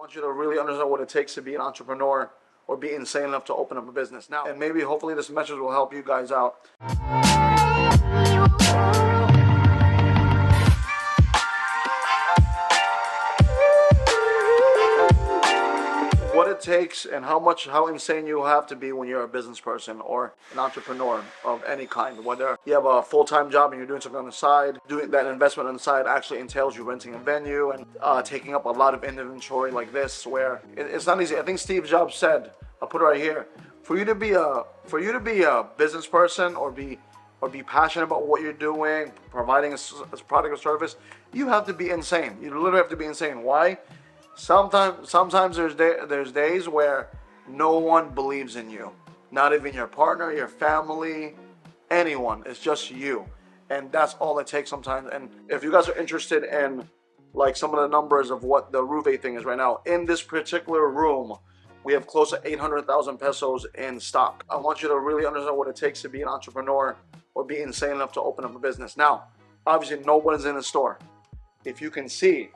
want you to really understand what it takes to be an entrepreneur or be insane enough to open up a business now. And maybe hopefully this message will help you guys out. What it takes and how insane you have to be when you're a business person or an entrepreneur of any kind. Whether you have a full-time job and you're doing something on the side, doing that investment on the side actually entails you renting a venue and taking up a lot of inventory like this, where it's not easy. I think Steve Jobs said, I'll put it right here, for you to be a business person or be passionate about what you're doing, providing a product or service, you have to be insane. You literally have to be insane. Why? Sometimes there's days where no one believes in you. Not even your partner, your family, anyone. It's just you. And that's all it takes sometimes. And if you guys are interested in like some of the numbers of what the Ruve thing is right now, in this particular room, we have close to 800,000 pesos in stock. I want you to really understand what it takes to be an entrepreneur or be insane enough to open up a business. Now, obviously no one's in the store. If you can see,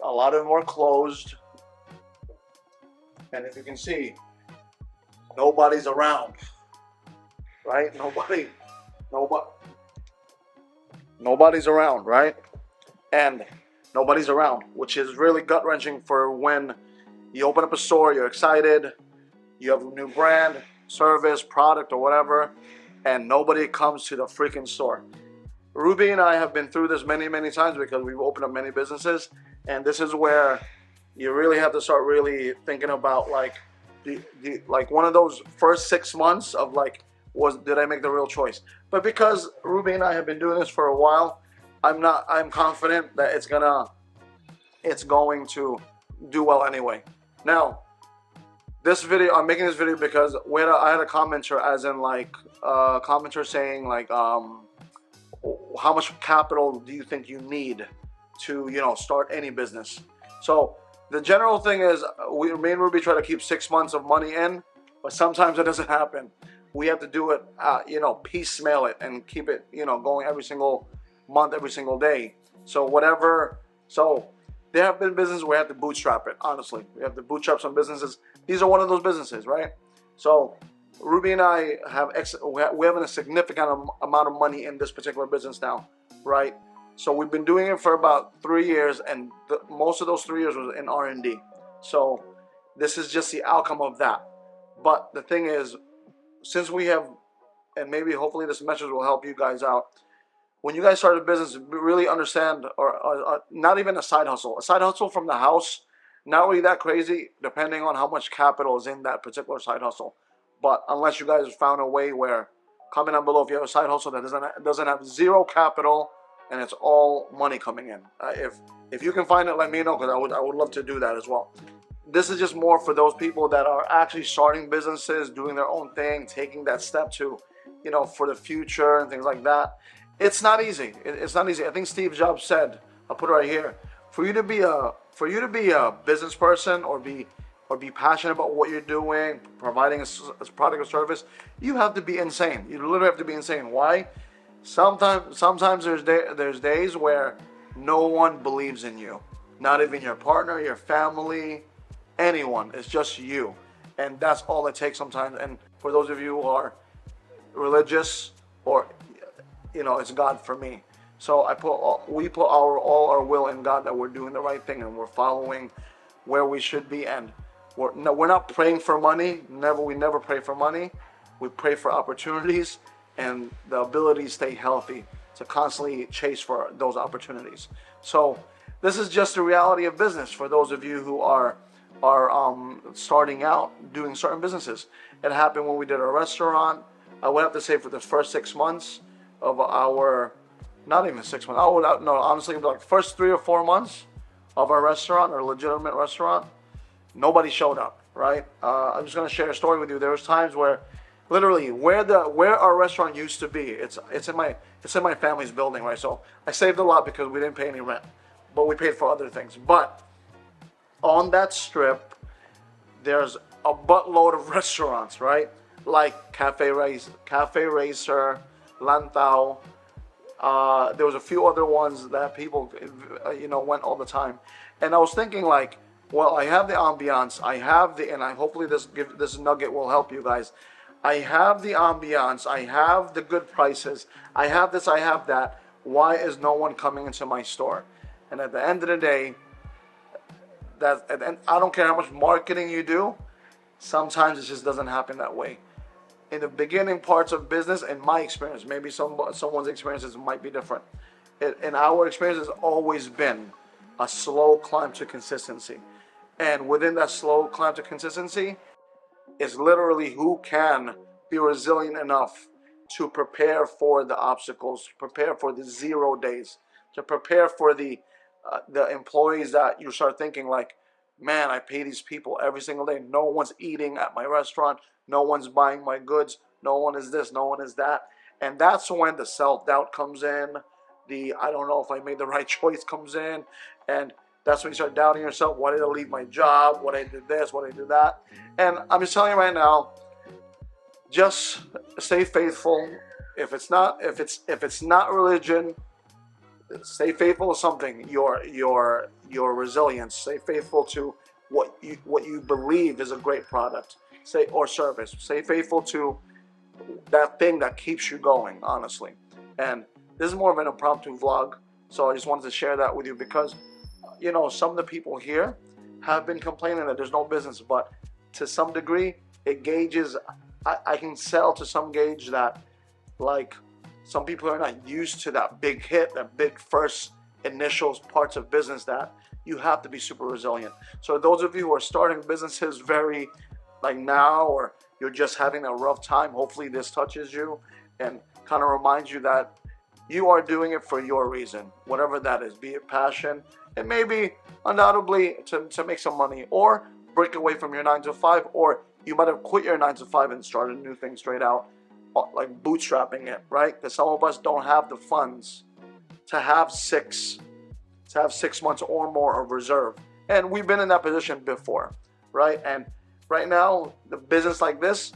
a lot of them are closed, and if you can see, nobody's around, right? Nobody's around, right? And nobody's around, which is really gut-wrenching for when you open up a store, you're excited, you have a new brand, service, product, or whatever, and nobody comes to the freaking store. Ruby and I have been through this many times because we've opened up many businesses. And this is where you really have to start really thinking about like one of those first 6 months of like, did I make the real choice? But because Ruby and I have been doing this for a while, I'm confident that it's going to do well anyway. Now, I'm making this video because I had a commenter, as in like a commenter saying like, how much capital do you think you need to start any business? So the general thing is, me and Ruby try to keep 6 months of money in, but sometimes it doesn't happen. We have to do it piecemeal it and keep it going every single month, every single day. So there have been businesses where we have to bootstrap it. Honestly, we have to bootstrap some businesses. These are one of those businesses, right? So Ruby and I have a significant amount of money in this particular business now, right? So we've been doing it for about 3 years, and most of those 3 years was in R&D. So this is just the outcome of that. But the thing is, since we have, and maybe hopefully this message will help you guys out, when you guys start a business, really understand, or not even a side hustle from the house, not really that crazy, depending on how much capital is in that particular side hustle. But unless you guys found a way where, comment down below if you have a side hustle that doesn't have zero capital, and it's all money coming in. If you can find it, let me know, because I would love to do that as well. This is just more for those people that are actually starting businesses, doing their own thing, taking that step to, for the future and things like that. It's not easy. It's not easy. I think Steve Jobs said, I'll put it right here, for you to be a business person or be passionate about what you're doing, providing a product or service, you have to be insane. You literally have to be insane. Why? Sometimes there's days where no one believes in you. Not even your partner, your family, anyone. It's just you. And that's all it takes sometimes. And for those of you who are religious, or it's God for me. So we put all our will in God, that we're doing the right thing and we're following where we should be. And we're not praying for money. We never pray for money. We pray for opportunities and the ability to stay healthy, to constantly chase for those opportunities. So this is just the reality of business for those of you who are starting out doing certain businesses. It happened when we did our restaurant. I would have to say for the first 6 months of our, not even 6 months, honestly, like the first 3 or 4 months of our restaurant, our legitimate restaurant, nobody showed up, right? I'm just gonna share a story with you. There was times where literally where our restaurant used to be, it's in my family's building, right? So I saved a lot because we didn't pay any rent, but we paid for other things. But on that strip, there's a buttload of restaurants, right? Like Cafe Racer, Lantau, There was a few other ones that people, went all the time. And I was thinking like, well, I have the ambiance, I have and I hopefully this nugget will help you guys. I have the ambiance, I have the good prices, I have this, I have that. Why is no one coming into my store? And at the end of the day, and I don't care how much marketing you do. Sometimes it just doesn't happen that way. In the beginning parts of business, in my experience, maybe someone's experiences might be different. In our experience, has always been a slow climb to consistency, and within that slow climb to consistency is literally who can be resilient enough to prepare for the obstacles, to prepare for the 0 days, to prepare for the employees that you start thinking like, man, I pay these people every single day. No one's eating at my restaurant. No one's buying my goods. No one is this. No one is that. And that's when the self-doubt comes in. The I don't know if I made the right choice comes in. And that's when you start doubting yourself. Why did I leave my job? What I did this? What I did that? And I'm just telling you right now, just stay faithful. If it's not religion, stay faithful to something. Your resilience. Stay faithful to what you believe is a great product. Or service. Stay faithful to that thing that keeps you going. Honestly, and this is more of an impromptu vlog, so I just wanted to share that with you because, some of the people here have been complaining that there's no business, but to some degree, it gauges. I can sell to some gauge that, like, some people are not used to that big hit, that big first initial parts of business that you have to be super resilient. So those of you who are starting businesses very like now, or you're just having a rough time, hopefully this touches you and kind of reminds you that you are doing it for your reason, whatever that is, be it passion, and maybe undoubtedly to make some money, or break away from your 9 to 5, or you might have quit your 9 to 5 and started a new thing straight out, like bootstrapping it, right? Because some of us don't have the funds to have 6 months or more of reserve, and we've been in that position before, right? And right now, the business like this,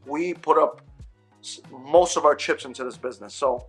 we put up most of our chips into this business. So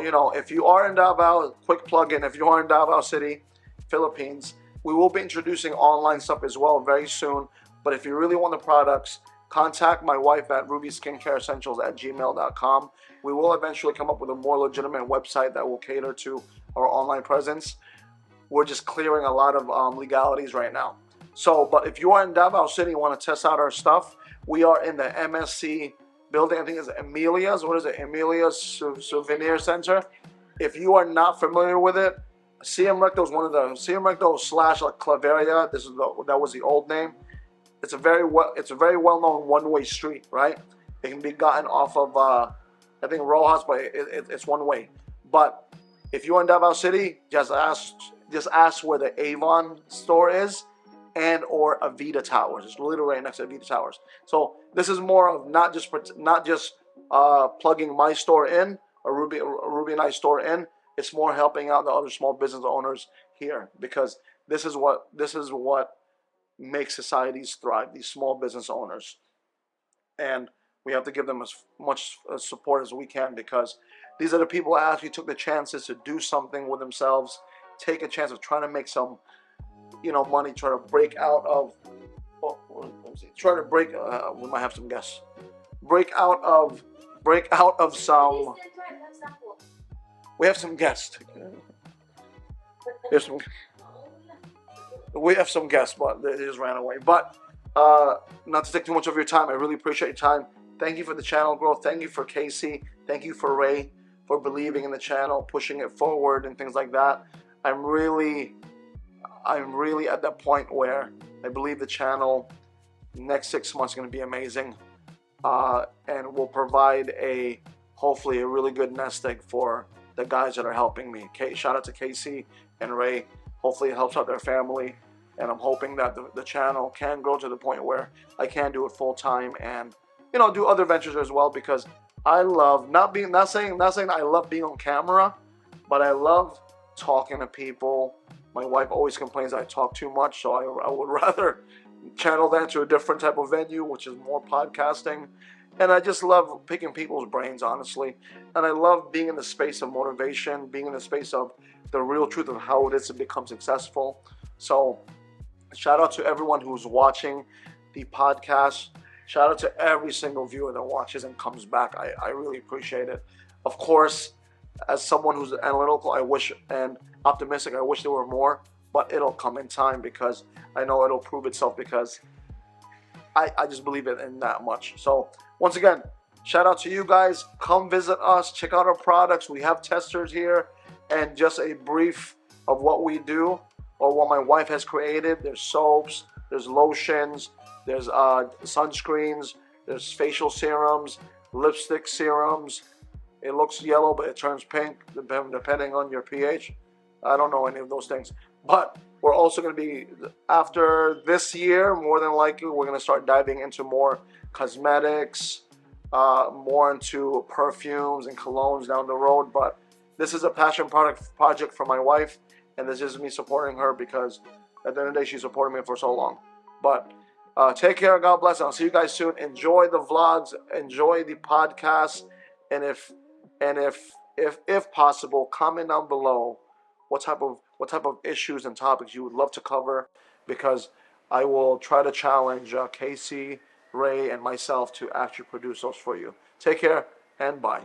if you are in Davao, quick plug-in, if you are in Davao City, Philippines, we will be introducing online stuff as well very soon. But if you really want the products, contact my wife at rubyskincare.essentials@gmail.com. We will eventually come up with a more legitimate website that will cater to our online presence. We're just clearing a lot of legalities right now. So, but if you are in Davao City and want to test out our stuff, we are in the MSC building. I think it's Emilia's. What is it? Emilia's Souvenir Center. If you are not familiar with it, CM Recto is one of the CM Recto / Claveria. That was the old name. It's a very well-known one-way street, right? It can be gotten off of I think Rojas, but it's one way. But if you're in Davao City, just ask where the Avon store is, and or Avita Towers. It's literally right next to Avita Towers. So this is more of not just plugging my store in, a Ruby and I store in. It's more helping out the other small business owners here, because this is what makes societies thrive. These small business owners, and we have to give them as much support as we can, because these are the people that actually took the chances to do something with themselves, take a chance of trying to make some money, try to break out of, we might have some guests, break out of some, we have some guests, but they just ran away. But not to take too much of your time, I really appreciate your time. Thank you for the channel growth. Thank you for Casey. Thank you for Ray for believing in the channel, pushing it forward and things like that. I'm really at that point where I believe the channel next 6 months is going to be amazing, and will provide hopefully a really good nest egg for the guys that are helping me. Shout out to Casey and Ray. Hopefully it helps out their family, and I'm hoping that the channel can grow to the point where I can do it full time and do other ventures as well, because I love not saying I love being on camera, but I love talking to people. My wife always complains I talk too much, so I would rather channel that to a different type of venue, which is more podcasting. And I just love picking people's brains, honestly. And I love being in the space of motivation, being in the space of the real truth of how it is to become successful. So, shout out to everyone who's watching the podcast. Shout out to every single viewer that watches and comes back. I really appreciate it. Of course, as someone who's analytical, I wish and optimistic, I wish there were more, but it'll come in time because I know it'll prove itself because I just believe it in that much. So once again, shout out to you guys. Come visit us. Check out our products. We have testers here, and just a brief of what we do or what my wife has created. There's soaps, there's lotions, there's sunscreens, there's facial serums, lipstick serums. It looks yellow, but it turns pink depending on your pH. I don't know any of those things. But we're also going to be, after this year, more than likely, we're going to start diving into more cosmetics, more into perfumes and colognes down the road. But this is a passion project for my wife, and this is me supporting her because at the end of the day, she's supported me for so long. But take care. God bless. I'll see you guys soon. Enjoy the vlogs. Enjoy the podcast. And if possible, comment down below what type of issues and topics you would love to cover, because I will try to challenge Casey, Ray, and myself to actually produce those for you. Take care and bye.